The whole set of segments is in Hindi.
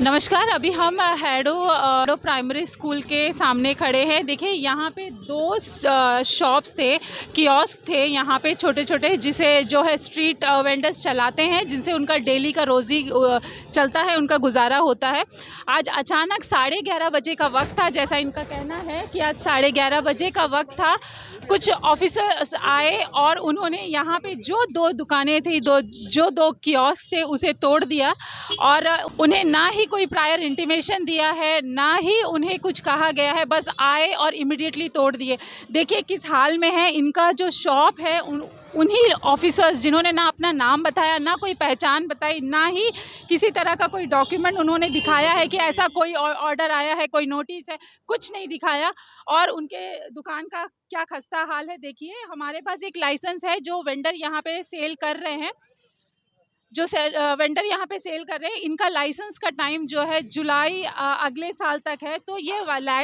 नमस्कार। अभी हम हैडो प्राइमरी स्कूल के सामने खड़े हैं। देखिए यहाँ पे दो शॉप्स थे, कियोस्क थे यहाँ पे छोटे-छोटे, जिसे जो है स्ट्रीट वेंडर्स चलाते हैं, जिनसे उनका डेली का रोज़ी चलता है, उनका गुज़ारा होता है। आज अचानक 11:30 बजे का वक्त था, जैसा इनका कहना है कि आज 11:30 बजे का वक्त था। कुछ ऑफिसर्स आए और उन्होंने यहाँ पे जो दो दुकानें थी, जो दो कियोस्क थे, उसे तोड़ दिया और उन्हें ना ही कोई प्रायर इंटीमेशन दिया है, ना ही उन्हें कुछ कहा गया है, बस आए और इमीडिएटली तोड़ दिए। देखिए किस हाल में है। इनका जो शॉप है, उन्हीं ऑफिसर्स जिन्होंने ना अपना नाम बताया, ना कोई पहचान बताई, ना ही किसी तरह का कोई डॉक्यूमेंट उन्होंने दिखाया है कि ऐसा कोई ऑर्डर आया है, कोई नोटिस है, कुछ नहीं दिखाया। और उनके दुकान का क्या खस्ता हाल है। देखिए हमारे पास एक लाइसेंस है, जो वेंडर यहाँ पे सेल कर रहे हैं, वेंडर यहाँ पे सेल कर रहे हैं, इनका लाइसेंस का टाइम जो है जुलाई अगले साल तक है। तो ये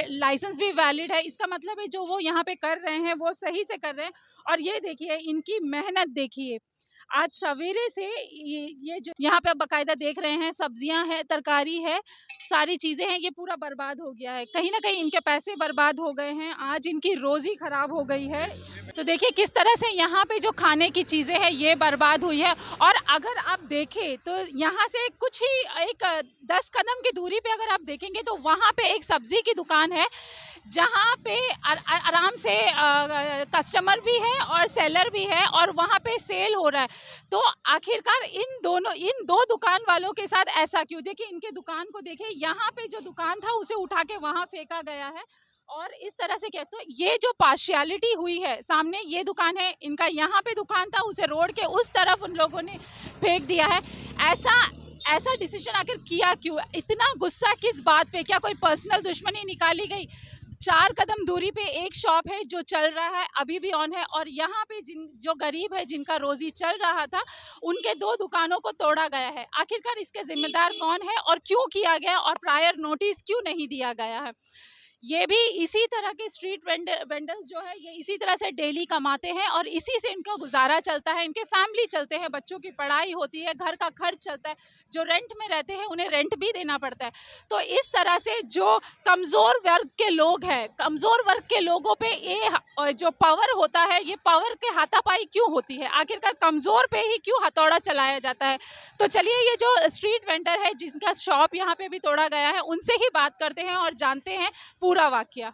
लाइसेंस भी वैलिड है। इसका मतलब है जो वो यहाँ पे कर रहे हैं वो सही से कर रहे हैं। और ये देखिए इनकी मेहनत देखिए, आज सवेरे से ये जो यहाँ पे आप बाकायदा देख रहे हैं, सब्जियां हैं, तरकारी है, सारी चीज़ें हैं, ये पूरा बर्बाद हो गया है। कहीं ना कहीं इनके पैसे बर्बाद हो गए हैं, आज इनकी रोज़ी ख़राब हो गई है। तो देखिए किस तरह से यहाँ पे जो खाने की चीज़ें हैं ये बर्बाद हुई है। और अगर आप देखें तो यहाँ से कुछ ही एक 10 कदम की दूरी पे अगर आप देखेंगे तो वहाँ पे एक सब्ज़ी की दुकान है, जहाँ पे आराम से कस्टमर भी है और सेलर भी है और वहाँ पे सेल हो रहा है। तो आखिरकार इन दो दुकान वालों के साथ ऐसा क्यों? देखिए इनके दुकान को देखिए, यहाँ पे जो दुकान था उसे उठा के वहाँ फेंका गया है। और इस तरह से क्या, तो ये जो पार्शियलिटी हुई है, सामने ये दुकान है, इनका यहाँ पे दुकान था, उसे रोड के उस तरफ उन लोगों ने फेंक दिया है। ऐसा डिसीजन आखिर किया क्यों? इतना गुस्सा किस बात पे? क्या कोई पर्सनल दुश्मनी निकाली गई? 4 कदम दूरी पे एक शॉप है जो चल रहा है, अभी भी ऑन है, और यहाँ पे जो गरीब है, जिनका रोजी चल रहा था, उनके 2 दुकानों को तोड़ा गया है। आखिरकार इसके जिम्मेदार कौन है और क्यों किया गया और प्रायर नोटिस क्यों नहीं दिया गया है? ये भी इसी तरह के स्ट्रीट वेंडर्स जो है, ये इसी तरह से डेली कमाते हैं और इसी से इनका गुजारा चलता है, इनके फैमिली चलते हैं, बच्चों की पढ़ाई होती है, घर का खर्च चलता है, जो रेंट में रहते हैं उन्हें रेंट भी देना पड़ता है। तो इस तरह से जो कमज़ोर वर्ग के लोग हैं, कमज़ोर वर्ग के लोगों पे ये जो पावर होता है, ये पावर के हाथापाई क्यों होती है? आखिरकार कमज़ोर पे ही क्यों हथौड़ा चलाया जाता है? तो चलिए ये जो स्ट्रीट वेंडर है, जिनका शॉप यहाँ पे भी तोड़ा गया है, उनसे ही बात करते हैं और जानते हैं पूरा वाकया।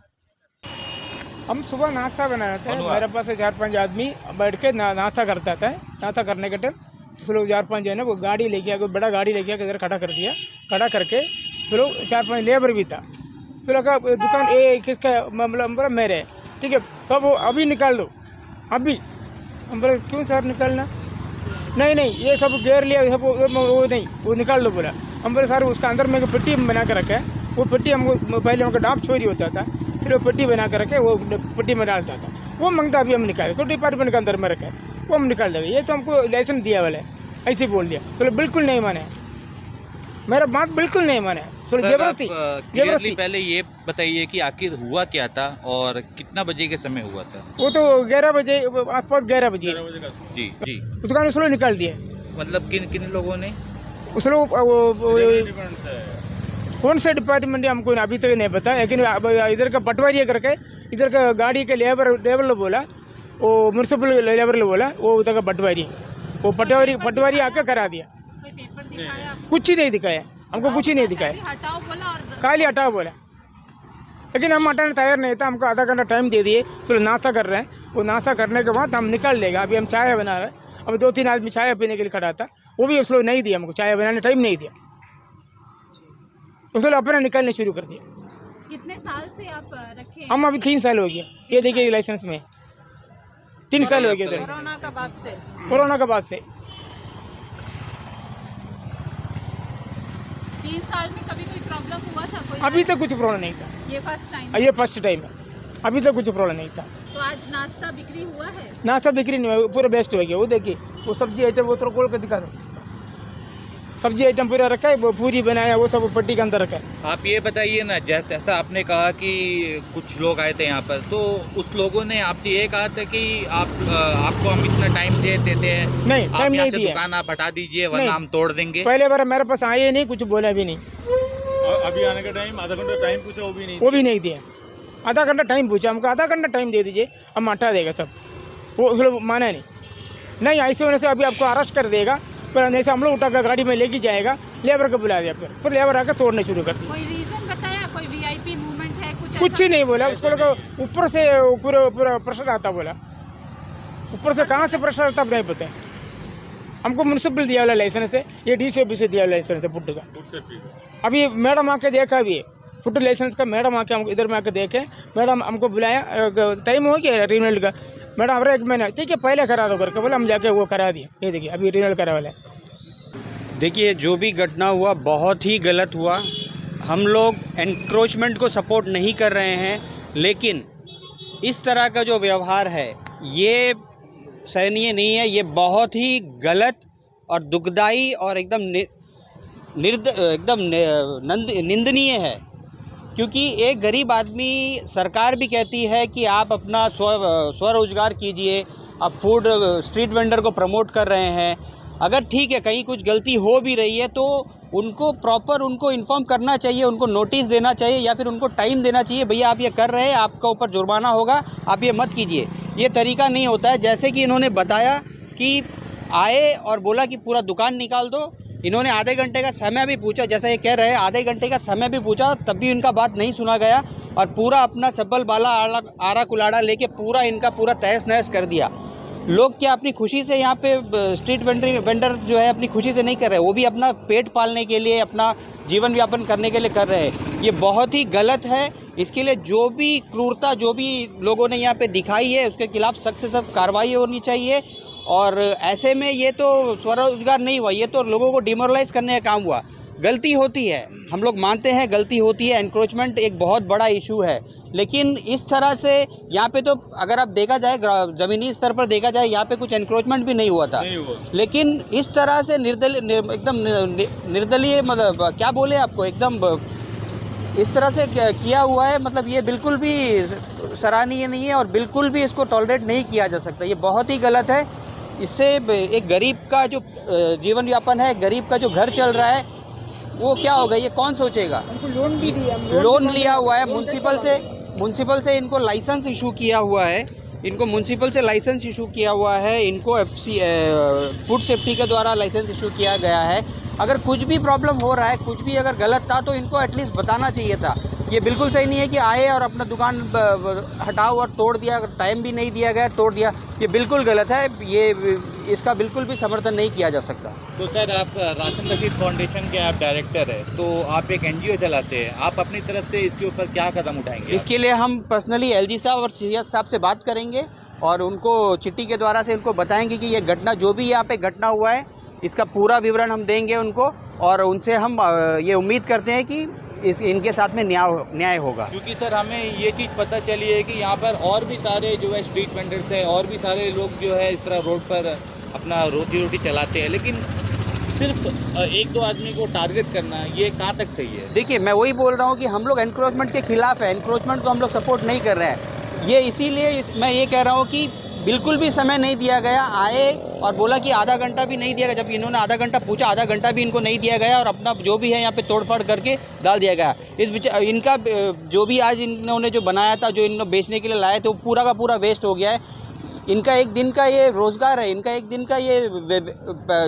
हम सुबह नाश्ता बनाए थे, मेरे पास से 4-5 आदमी बैठ के नाश्ता करता था। नाश्ता करने के टाइम तो लोग 4-5 जो है ना, वो गाड़ी लेके कोई बड़ा गाड़ी लेके इधर खड़ा कर दिया। खड़ा करके तो लोग 4-5 लेबर भी था। तो लोग दुकान किसका, मतलब मेरे, ठीक है, सब वो अभी निकाल दो, अभी। हम बोले क्यों सर निकालना? नहीं ये सब घेर लिया, सब वो नहीं, वो निकाल दो बोला। हम बोले सर उसका अंदर में पेटी बना कर रखा है, वो पेटी हमको पहले हमको डांप चोरी होता था, इसलिए वो पेटी बना कर रखे, वो पेटी में डालता था, वो मंगता अभी हम निकाल, तो डिपार्टमेंट के अंदर में रखा है, वो हम निकाल देंगे। ये तो हमको लाइसेंस दिया वाला है, ऐसे बोल दिया। चलो बिल्कुल नहीं माने, मेरा बात बिल्कुल नहीं माने। चलो जबरदस्ती। पहले ये बताइए कि आखिर हुआ क्या था और कितना बजे के समय हुआ था? वो तो 11 बजे आसपास, 11 बजे जी दुकान उसको निकाल दिया। मतलब किन लोगों ने? उस लोग कौन से डिपार्टमेंट है हमको अभी तक नहीं पता, लेकिन इधर का पटवारी करके, इधर का गाड़ी के लेबर ने बोला, वो म्यूनसिपल लेबर ने बोला, वो उधर का पटवारी, वो पटवारी आके करा दिया। कोई पेपर दिखाया? कुछ ही नहीं दिखाया हमको, कुछ ही नहीं दिखाया, हटाओ बोला और खाली हटाओ बोला। लेकिन हम हटाने तैयार नहीं था, हमको आधा घंटा टाइम दे दिए। तो नाश्ता कर रहे हैं, वो नाश्ता करने के बाद हम निकल देगा। अभी हम चाय बना रहे हैं, अब 2-3 आदमी चाय पीने के लिए खड़ा था, वो भी उस लोग नहीं दिया हमको, चाय बनाने टाइम नहीं दिया, उस लोग अपना निकलने शुरू कर दिया। कितने साल से आप रखे हैं? हम अभी 3 साल हो गया, ये देखिए लाइसेंस में 3 साल हो गए। कोरोना का बाद से 3 साल में कभी कोई प्रॉब्लम हुआ था? कोई अभी तक कुछ प्रॉब्लम नहीं था, ये फर्स्ट टाइम? ये फर्स्ट टाइम है, अभी तक कुछ प्रॉब्लम नहीं था। तो आज नाश्ता बिक्री हुआ है? नाश्ता बिक्री नहीं हुआ, पूरा बेस्ट हो गया। वो देखिए वो सब्जी आइटम, वो तो खोल कर दिखा दो, सब्जी आइटम पूरा रखा है, वो पूरी बनाया, वो सब पट्टी के अंदर रखा है। आप ये बताइए ना, जैसा आपने कहा कि कुछ लोग आए थे यहाँ पर, तो उस लोगों ने आपसे ये कहा था कि आपको हम इतना टाइम दे देते हैं, नहीं टाइम नहीं दिया, दुकान आप हटा दीजिए वरना हम तोड़ देंगे? पहले बार मेरे पास आए नहीं, कुछ बोला भी नहीं। और अभी आने का टाइम आधा घंटा टाइम पूछा, वो भी नहीं दिया। आधा घंटा टाइम पूछा हमको, आधा घंटा टाइम दे दीजिए, हम हटा देगा सब। वो उस लोग माना नहीं, ऐसे होने से अभी आपको अरेस्ट कर देगा। पर जैसे हम लोग उठा कर गाड़ी में लेके जाएगा, लेबर को बुला दिया, फिर लेबर आकर तोड़ने शुरू कर दिया। कोई रीजन बताया, कोई वीआईपी मूवमेंट है, कुछ ही नहीं बोला। उसको लोग ऊपर से पूरा प्रेशर आता बोला, ऊपर से कहाँ से प्रेशर आता नहीं पता। हमको म्यूनसिपल दिया वाला लाइसेंस है, ये डीसी ऑफिस से दिया वाला लाइसेंस है फुट का। अभी मैडम आके देखा भी है फुट लाइसेंस का, मैडम आके हम इधर में आके देखे, मैडम हमको बुलाया, टाइम हो गया रिन्यूअल का। मैडम अरे एक महीना ठीक है पहले करा दो करके बोला, हम जाके वो करा दिया। ये देखिए अभी रिन्यूअल करा वाला है। देखिए जो भी घटना हुआ बहुत ही गलत हुआ। हम लोग एनक्रोचमेंट को सपोर्ट नहीं कर रहे हैं, लेकिन इस तरह का जो व्यवहार है ये सहनीय नहीं है। ये बहुत ही गलत और दुखदाई और एकदम निंदनीय है, क्योंकि एक गरीब आदमी, सरकार भी कहती है कि आप अपना स्वरोजगार कीजिए, आप फूड स्ट्रीट वेंडर को प्रमोट कर रहे हैं। अगर ठीक है कहीं कुछ गलती हो भी रही है तो उनको प्रॉपर उनको इन्फॉर्म करना चाहिए, उनको नोटिस देना चाहिए या फिर उनको टाइम देना चाहिए, भैया आप ये कर रहे हैं, आपका ऊपर जुर्माना होगा, आप ये मत कीजिए। ये तरीका नहीं होता है। जैसे कि इन्होंने बताया कि आए और बोला कि पूरा दुकान निकाल दो। इन्होंने आधे घंटे का समय भी पूछा, जैसा ये कह रहे हैं आधे घंटे का समय भी पूछा, तब भी इनका बात नहीं सुना गया और पूरा अपना सब्बल बाला आरा कुलाड़ा लेके पूरा इनका पूरा तहस नहस कर दिया। लोग क्या अपनी खुशी से यहाँ पे स्ट्रीट वेंडर जो है अपनी खुशी से नहीं कर रहे, वो भी अपना पेट पालने के लिए, अपना जीवन यापन करने के लिए कर रहे हैं। ये बहुत ही गलत है। इसके लिए जो भी क्रूरता जो भी लोगों ने यहाँ पे दिखाई है उसके खिलाफ सख्त से सख्त कार्रवाई होनी चाहिए। और ऐसे में ये तो स्वरोजगार नहीं हुआ, ये तो लोगों को डिमोरलाइज करने का काम हुआ। गलती होती है, हम लोग मानते हैं गलती होती है, एनक्रोचमेंट एक बहुत बड़ा इशू है, लेकिन इस तरह से यहाँ पे तो अगर आप देखा जाए ज़मीनी स्तर पर देखा जाए यहाँ पे कुछ एनक्रोचमेंट भी नहीं हुआ था, लेकिन इस तरह से एकदम निर्दलीय, मतलब क्या बोले आपको, एकदम इस तरह से किया हुआ है। मतलब ये बिल्कुल भी सराहनीय नहीं है और बिल्कुल भी इसको टॉलरेट नहीं किया जा सकता। ये बहुत ही गलत है। इससे एक गरीब का जो जीवन यापन है, गरीब का जो घर चल रहा है, वो क्या होगा, ये कौन सोचेगा। लोन भी दिया, लोन लिया हुआ है म्यूनसिपल से इनको लाइसेंस इशू किया हुआ है, इनको म्यूनसिपल से लाइसेंस इशू किया हुआ है, इनको फूड सेफ्टी के द्वारा लाइसेंस इशू किया गया है। अगर कुछ भी प्रॉब्लम हो रहा है, कुछ भी अगर गलत था तो इनको एटलीस्ट बताना चाहिए था। ये बिल्कुल सही नहीं है कि आए और अपना दुकान हटाओ और तोड़ दिया, अगर टाइम भी नहीं दिया गया तोड़ दिया, ये बिल्कुल गलत है। ये इसका बिल्कुल भी समर्थन नहीं किया जा सकता। तो सर आप राशन रशीद फाउंडेशन के आप डायरेक्टर हैं, तो आप एक एनजीओ चलाते हैं, आप अपनी तरफ से इसके ऊपर क्या कदम उठाएंगे? इसके लिए हम पर्सनली एलजी साहब और सीएस साहब से बात करेंगे और उनको चिट्ठी के द्वारा से उनको बताएंगे कि ये घटना जो भी यहाँ पे घटना हुआ है इसका पूरा विवरण हम देंगे उनको, और उनसे हम ये उम्मीद करते हैं कि इनके साथ में न्याय होगा। क्योंकि सर हमें ये चीज़ पता चली है कि यहाँ पर और भी सारे जो है स्ट्रीट वेंडर्स है, और भी सारे लोग जो है इस तरह रोड पर अपना रोजी रोटी चलाते हैं, लेकिन सिर्फ एक दो आदमी को टारगेट करना ये कहाँ तक सही है? देखिए मैं वही बोल रहा हूँ कि हम लोग एनक्रोचमेंट के खिलाफ है, एनक्रोचमेंट को हम लोग सपोर्ट नहीं कर रहे हैं। ये इसीलिए मैं ये कह रहा हूँ कि बिल्कुल भी समय नहीं दिया गया। आए और बोला कि आधा घंटा भी नहीं दिया गया, जब इन्होंने आधा घंटा पूछा, आधा घंटा भी इनको नहीं दिया गया और अपना जो भी है यहाँ पे तोड़फाड़ करके डाल दिया गया। इस बीच इनका जो भी आज इन्होंने जो बनाया था, जो इन्होंने बेचने के लिए लाए थे, वो पूरा का पूरा वेस्ट हो गया है। इनका एक दिन का ये रोज़गार है, इनका एक दिन का ये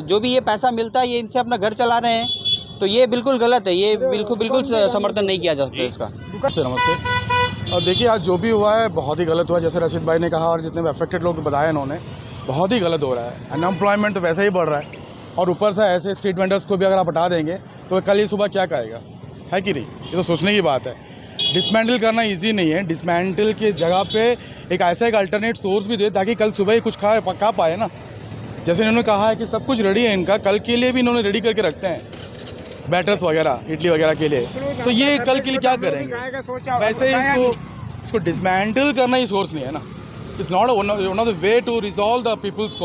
जो भी ये पैसा मिलता है, ये इनसे अपना घर चला रहे हैं, तो ये बिल्कुल गलत है। ये बिल्कुल समर्थन नहीं किया जा सकता इसका। नमस्ते। और देखिए आज जो भी हुआ है बहुत ही गलत हुआ, जैसे रशीद भाई ने कहा और जितने भी अफेक्टेड लोग बताया इन्होंने, बहुत ही गलत हो रहा है। अनएम्प्लॉयमेंट तो वैसे ही बढ़ रहा है और ऊपर से ऐसे स्ट्रीट वेंडर्स को भी अगर आप हटा देंगे तो कल ही सुबह क्या कहेगा, है कि नहीं? ये तो सोचने की बात है। डिसमेंटल करना इजी नहीं है। डिसमेंटल की जगह पे एक ऐसा एक अल्टरनेट सोर्स भी दे ताकि कल सुबह ही कुछ खा पाए ना। जैसे इन्होंने कहा है कि सब कुछ रेडी है इनका, कल के लिए भी इन्होंने रेडी करके रखते हैं बैटर्स वगैरह, इडली वगैरह के लिए, तो ये कल के लिए क्या करेंगे? वैसे ही इसको डिसमेंटल करना ही सोर्स नहीं है ना। It's not one of the way to resolve the people's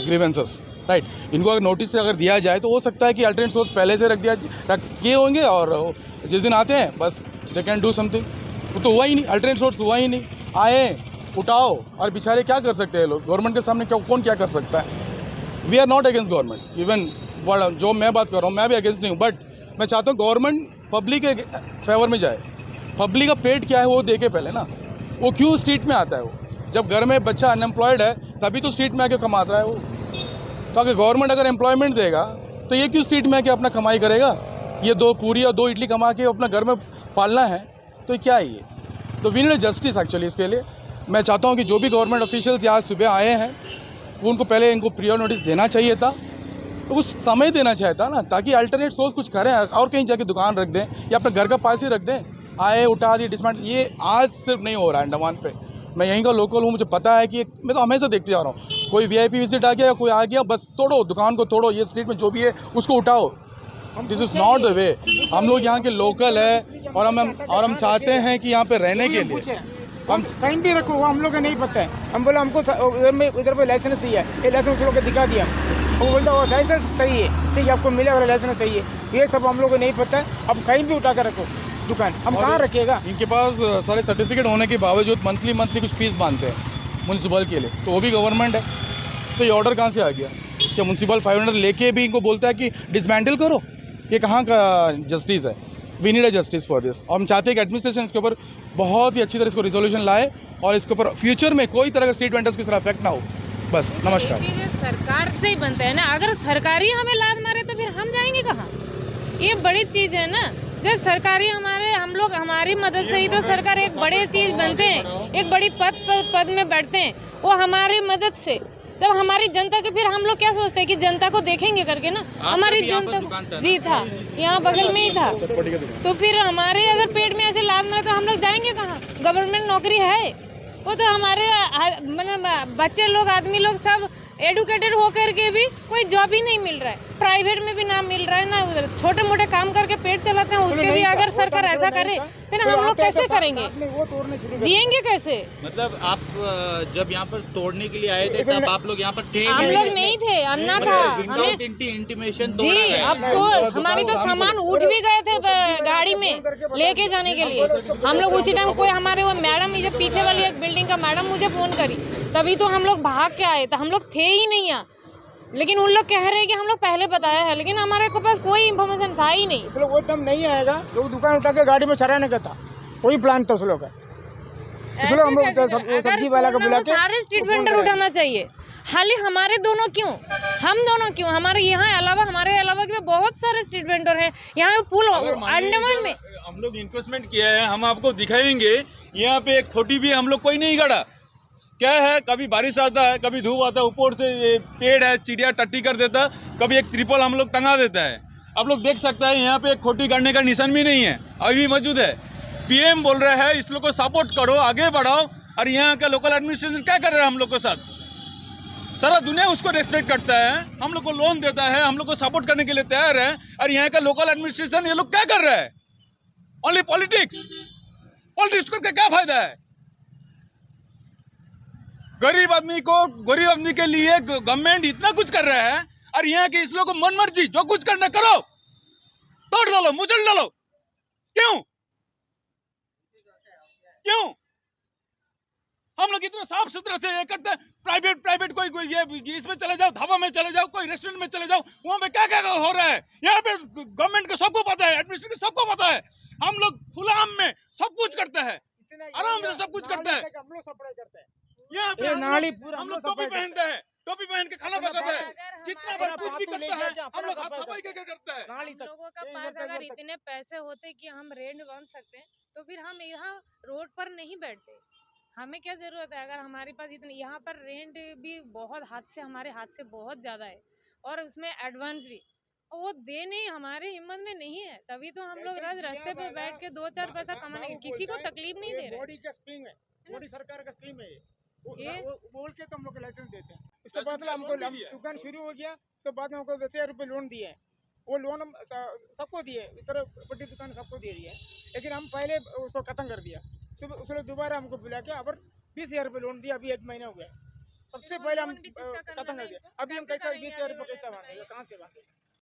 grievances, right. इनको अगर नोटिस से अगर दिया जाए तो हो सकता है कि अल्टरनेट सोर्स पहले से रखे होंगे और जिस दिन आते हैं बस दे कैन डू समथिंग। वो तो हुआ ही नहीं, अल्टरनेट सोर्स हुआ ही नहीं। आए उठाओ और बेचारे क्या कर सकते हैं लोग, गवर्नमेंट के सामने कौन क्या कर सकता है? We are not against government, even जो मैं बात कर रहा हूँ मैं भी अगेंस्ट नहीं हूँ, बट मैं चाहता हूँ गवर्नमेंट पब्लिक के फेवर में जाए। पब्लिक का पेट क्या है वो देखे पहले ना, वो क्यों स्ट्रीट में आता है। वो जब घर में बच्चा अनएम्प्लॉयड है तभी तो स्ट्रीट में आके कमाता है वो। तो अगर गवर्नमेंट अगर एम्प्लॉयमेंट देगा तो ये क्यों स्ट्रीट में आके अपना कमाई करेगा। ये 2 पूरी और 2 इडली कमा के अपना घर में पालना है तो क्या है ये। तो वी नीड जस्टिस एक्चुअली। इसके लिए मैं चाहता हूँ कि जो भी गवर्नमेंट ऑफिशियल्स यहाँ सुबह आए हैं वो उनको पहले इनको प्रियर नोटिस देना चाहिए था, तो कुछ समय देना चाहिए था ना, ताकि अल्टरनेट सोर्स कुछ करें और कहीं जाके दुकान रख दें या अपने घर का पास ही रख दें। आए उठा दिए डिसमेंटल, ये आज सिर्फ नहीं हो रहा है अंडमान पे। मैं यहीं का लोकल हूँ, मुझे पता है कि मैं तो हमेशा देखते जा रहा हूँ, कोई वीआईपी विजिट आ गया या कोई आ गया बस तोड़ो दुकान को, तोड़ो ये स्ट्रीट में जो भी है उसको उठाओ। This is not the way. हम लोग यहाँ के लोकल है और हम चाहते हैं कि यहाँ पे रहने के लिए हम कहीं भी रखो वो हम लोग को नहीं पता है। हम बोला हमको इधर पे लाइसेंस चाहिए, ये लाइसेंस लोग को दिखा दिया, वो बोलता है लाइसेंस सही है, ठीक है आपको मिलेगा लाइसेंस सही है। ये सब हम लोग को नहीं पता है। अब कहीं भी उठा कर रखो दुकान, हम कहाँ रखेगा। इनके पास सारे सर्टिफिकेट होने के बावजूद मंथली कुछ फीस मानते हैं म्यूनसिपल के लिए, तो वो भी गवर्नमेंट है। तो ये ऑर्डर कहाँ से आ गया? क्या म्यूनसिपल 500 लेके भी इनको बोलता है कि डिसमेंटल करो? ये कहाँ का जस्टिस है? We need a justice for this. और हम चाहते हैं कि एडमिनिस्ट्रेशन इसके ऊपर बहुत ही अच्छी तरह इसको रिजोल्यूशन लाए और इसके ऊपर फ्यूचर में कोई तरह का स्ट्रीट वेंडर्स को इस तरह अफेक्ट ना हो। बस नमस्कार। सरकार से ही बनता है ना, अगर सरकारी हमें लात मारे तो फिर हम जाएंगे कहाँ? ये बड़ी चीज़ है ना। जब सरकारी हम लोग हमारी मदद से ही तो सरकार एक बड़ी चीज़ बनते हैं, एक बड़ी पद में बैठते हैं, वो हमारी मदद से। जब हमारी जनता के फिर हम लोग क्या सोचते हैं कि जनता को देखेंगे करके ना, हमारी जनता जी था यहाँ बगल में ही था, तो फिर हमारे अगर पेट में ऐसे लात मारे तो हम लोग जाएंगे कहाँ? गवर्नमेंट नौकरी है वो तो हमारे मतलब बच्चे लोग आदमी लोग सब एडुकेटेड होकर के भी कोई जॉब ही नहीं मिल रहा है, प्राइवेट में भी ना मिल रहा है ना, उधर छोटे मोटे काम करके पेट चलाते हैं उसके भी अगर सरकार ऐसा करे फिर हम लोग कैसे करेंगे, जिएंगे कैसे? मतलब आप जब यहाँ पर तोड़ने के लिए आए थे तब आप लोग यहाँ पर थे? हम लोग नहीं थे, अन्ना था हमें इंटीमेशन जी। अब कोर्स हमारी तो सामान उठ भी गए थे गाड़ी में लेके जाने के लिए। हम लोग उसी टाइम कोई हमारे वो मैडम जब पीछे वाली एक बिल्डिंग का मैडम मुझे फोन करी तभी तो हम लोग भाग के आए, तो हम लोग थे ही नहीं यहाँ। लेकिन उन लोग कह रहे हैं कि हम लोग पहले बताया है, लेकिन हमारे को पास कोई इन्फॉर्मेशन था ही नहीं। उस लोग वो टाइम नहीं आएगा जो दुकान उठा के गाड़ी में चढ़ाने का था, वही प्लान था उस लोग का। हम लोग सब्जी वाला को बुला के सारे स्ट्रीट वेंडर उठाना चाहिए। खाली हमारे दोनों क्यों, हम दोनों क्यों? हमारे यहाँ अलावा हमारे अलावा के बहुत सारे स्ट्रीट वेंडर हैं यहाँ पुल अंडमान में। हम लोग इन्वेस्टमेंट किया है, हम आपको दिखाएंगे। यहाँ पे एक खोटी भी हम लोग कोई नहीं गड़ा। क्या है, कभी बारिश आता है, कभी धूप आता है, ऊपर से ये पेड़ है चिड़िया टट्टी कर देता है, कभी एक त्रिपल हम लोग टंगा देता है। आप लोग देख सकते हैं यहाँ पे एक खोटी करने का निशान भी नहीं है, अभी मौजूद है। पीएम बोल रहे हैं इस लोग को सपोर्ट करो, आगे बढ़ाओ, और यहाँ का लोकल एडमिनिस्ट्रेशन क्या कर रहा है हम लोग के साथ? सारा दुनिया उसको रेस्पेक्ट करता है, हम लोग को लोन देता है, हम लोग को सपोर्ट करने के लिए तैयार है, और यहाँ का लोकल एडमिनिस्ट्रेशन ये लोग क्या कर रहा है? Only politics. पॉलिटिक्स करके क्या फायदा है? गरीब आदमी के लिए गवर्नमेंट इतना कुछ कर रहा है, और यहाँ के इस लोगों को मन मर्जी जो कुछ करना करो, तोड़ डालो, मुचल डालो। क्यों? हम लोग इतना साफ सुथरा से ये करते हैं। प्राइवेट कोई ये इसमें चले जाओ, ढाबा में चले जाओ, कोई रेस्टोरेंट में चले जाओ, वहाँ पे क्या क्या हो रहा है? यहाँ पे गवर्नमेंट को सबको पता है, एडमिनिस्ट्रेशन को सबको पता है। हम लोग खुलाम में सब कुछ करते हैं, आराम से सब कुछ करते हैं। यहाँ पे हम लोग टोपी पहनते हैं, टोपी पहन के खाना पकाते हैं, जितना बार कुछ भी करता है हम लोग हाथ सफाई करके करते हैं। हम लोगों का पास अगर इतने पैसे होते कि हम रेंट बन सकते तो फिर हम यहाँ रोड पर नहीं बैठते। हमें क्या जरूरत है? अगर हमारे पास इतने यहाँ पर रेंट भी बहुत हमारे हाथ से बहुत ज़्यादा है, और उसमें एडवांस भी वो देने हमारे हिम्मत में नहीं है, तभी तो हम लोग रोज रास्ते पे बैठ के 2-4 पैसा कमाने, किसी को तकलीफ नहीं दे रहे। बॉडी का स्कीम है, बॉडी सरकार का स्कीम है ये बोल के तो हम लोग लाइसेंस देते हैं। उसके बाद हमको दुकान शुरू हो गया तो बाद में हमको 10,000 रुपये लोन दिए। वो लोन हम सबको दिए, इधर बड़ी दुकान सबको दे दिए, लेकिन हम पहले उसको खत्म कर दिया। उसने दोबारा हमको बुला के अब 20,000 रुपये लोन दिया, अभी 1 महीना हो गया। सबसे पहले हम खत्म कर दिया, अभी हम कैसा 20,000 रुपये कैसा मांगेंगे, कहाँ से मांगेंगे?